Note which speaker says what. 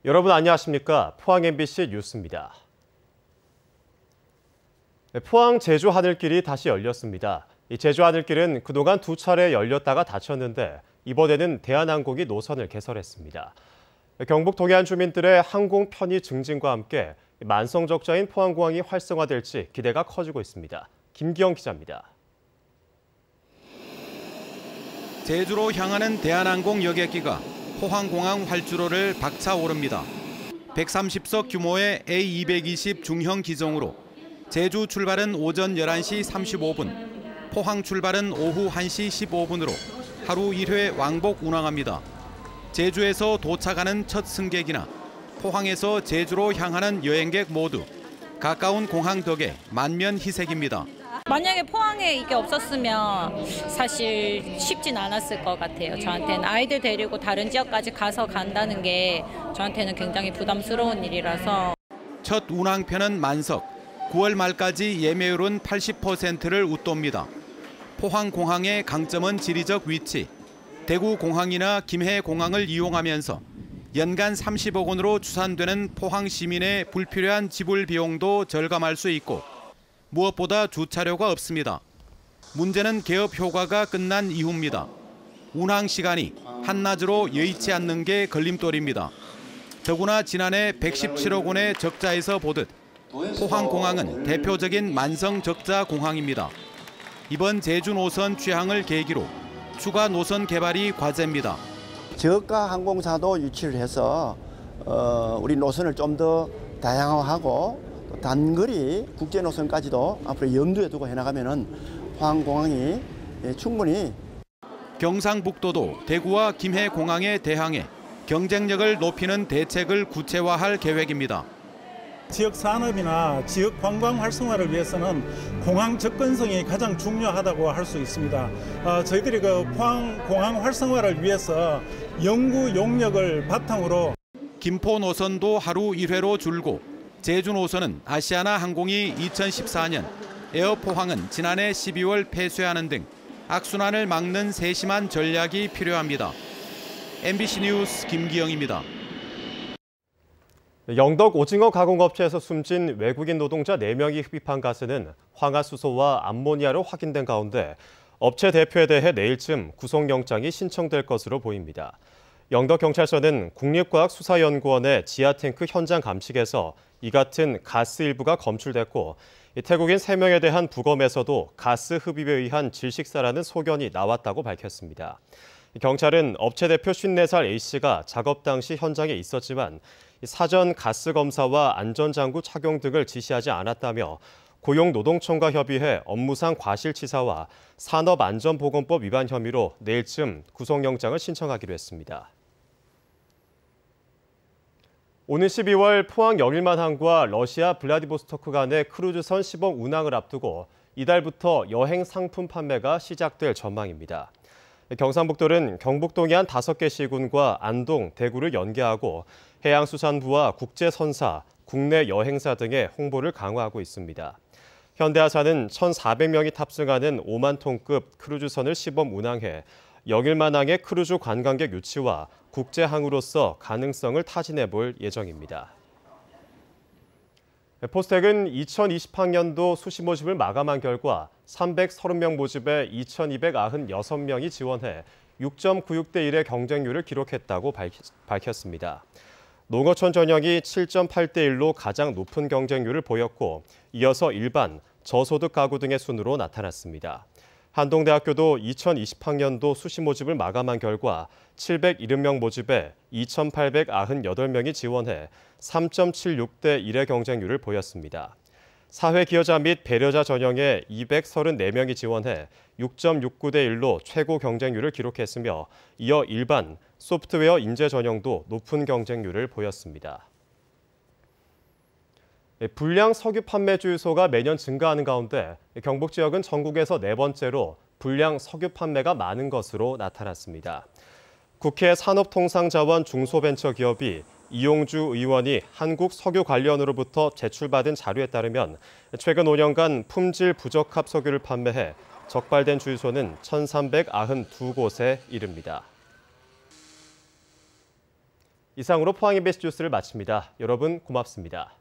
Speaker 1: 여러분 안녕하십니까? 포항 MBC 뉴스입니다. 포항 제주 하늘길이 다시 열렸습니다. 이 제주 하늘길은 그동안 2차례 열렸다가 닫혔는데 이번에는 대한항공이 노선을 개설했습니다. 경북 동해안 주민들의 항공 편의 증진과 함께 만성적자인 포항공항이 활성화될지 기대가 커지고 있습니다. 김기영 기자입니다.
Speaker 2: 제주로 향하는 대한항공 여객기가 포항공항 활주로를 박차 오릅니다. 130석 규모의 A220 중형 기종으로 제주 출발은 오전 11시 35분, 포항 출발은 오후 1시 15분으로 하루 1회 왕복 운항합니다. 제주에서 도착하는 첫 승객이나 포항에서 제주로 향하는 여행객 모두 가까운 공항 덕에 만면 희색입니다.
Speaker 3: 만약에 포항에 이게 없었으면 사실 쉽진 않았을 것 같아요. 저한테는 아이들 데리고 다른 지역까지 가서 간다는 게 저한테는 굉장히 부담스러운 일이라서.
Speaker 2: 첫 운항편은 만석, 9월 말까지 예매율은 80%를 웃돕니다. 포항공항의 강점은 지리적 위치, 대구공항이나 김해공항을 이용하면서 연간 30억 원으로 추산되는 포항 시민의 불필요한 지불 비용도 절감할 수 있고 무엇보다 주차료가 없습니다. 문제는 개업 효과가 끝난 이후입니다. 운항 시간이 한낮으로 여의치 않는 게 걸림돌입니다. 더구나 지난해 117억 원의 적자에서 보듯 포항공항은 대표적인 만성 적자 공항입니다. 이번 제주 노선 취항을 계기로 추가 노선 개발이 과제입니다.
Speaker 4: 저가 항공사도 유치를 해서 우리 노선을 좀 더 다양화하고 단거리 국제 노선까지도 앞으로 염두에 두고 해나가면은 포항공항이 충분히.
Speaker 2: 경상북도도 대구와 김해공항에 대항해 경쟁력을 높이는 대책을 구체화할 계획입니다.
Speaker 5: 지역 산업이나 지역 관광 활성화를 위해서는 공항 접근성이 가장 중요하다고 할 수 있습니다. 저희들이 그 포항 공항 활성화를 위해서 연구 용역을 바탕으로
Speaker 2: 김포 노선도 하루 1회로 줄고 제주 노선은 아시아나 항공이 2014년, 에어포항은 지난해 12월 폐쇄하는 등 악순환을 막는 세심한 전략이 필요합니다. MBC 뉴스 김기영입니다.
Speaker 1: 영덕 오징어 가공업체에서 숨진 외국인 노동자 4명이 흡입한 가스는 황화수소와 암모니아로 확인된 가운데 업체 대표에 대해 내일쯤 구속영장이 신청될 것으로 보입니다. 영덕경찰서는 국립과학수사연구원의 지하탱크 현장 감식에서 이 같은 가스 일부가 검출됐고 태국인 3명에 대한 부검에서도 가스 흡입에 의한 질식사라는 소견이 나왔다고 밝혔습니다. 경찰은 업체 대표 54살 A씨가 작업 당시 현장에 있었지만 사전 가스 검사와 안전장구 착용 등을 지시하지 않았다며 고용노동청과 협의해 업무상 과실치사와 산업안전보건법 위반 혐의로 내일쯤 구속영장을 신청하기로 했습니다. 오는 12월 포항 영일만항과 러시아 블라디보스토크 간의 크루즈선 시범 운항을 앞두고 이달부터 여행 상품 판매가 시작될 전망입니다. 경상북도는 경북 동해안 5개 시군과 안동, 대구를 연계하고 해양수산부와 국제선사, 국내 여행사 등의 홍보를 강화하고 있습니다. 현대아사는 1,400명이 탑승하는 5만 톤급 크루즈선을 시범 운항해 영일만항의 크루즈 관광객 유치와 국제항으로서 가능성을 타진해 볼 예정입니다. 포스텍은 2020학년도 수시 모집을 마감한 결과 330명 모집에 2,296명이 지원해 6.96대 1의 경쟁률을 기록했다고 밝혔습니다. 농어촌 전형이 7.8대 1로 가장 높은 경쟁률을 보였고 이어서 일반, 저소득 가구 등의 순으로 나타났습니다. 한동대학교도 2020학년도 수시 모집을 마감한 결과 770명 모집에 2,898명이 지원해 3.76대 1의 경쟁률을 보였습니다. 사회기여자 및 배려자 전형에 234명이 지원해 6.69대 1로 최고 경쟁률을 기록했으며 이어 일반, 소프트웨어 인재 전형도 높은 경쟁률을 보였습니다. 불량 석유 판매 주유소가 매년 증가하는 가운데 경북 지역은 전국에서 4번째로 불량 석유 판매가 많은 것으로 나타났습니다. 국회 산업통상자원 중소벤처기업이 이용주 의원이 한국석유관리원으로부터 제출받은 자료에 따르면 최근 5년간 품질 부적합 석유를 판매해 적발된 주유소는 1,392곳에 이릅니다. 이상으로 포항 EBS 뉴스를 마칩니다. 여러분 고맙습니다.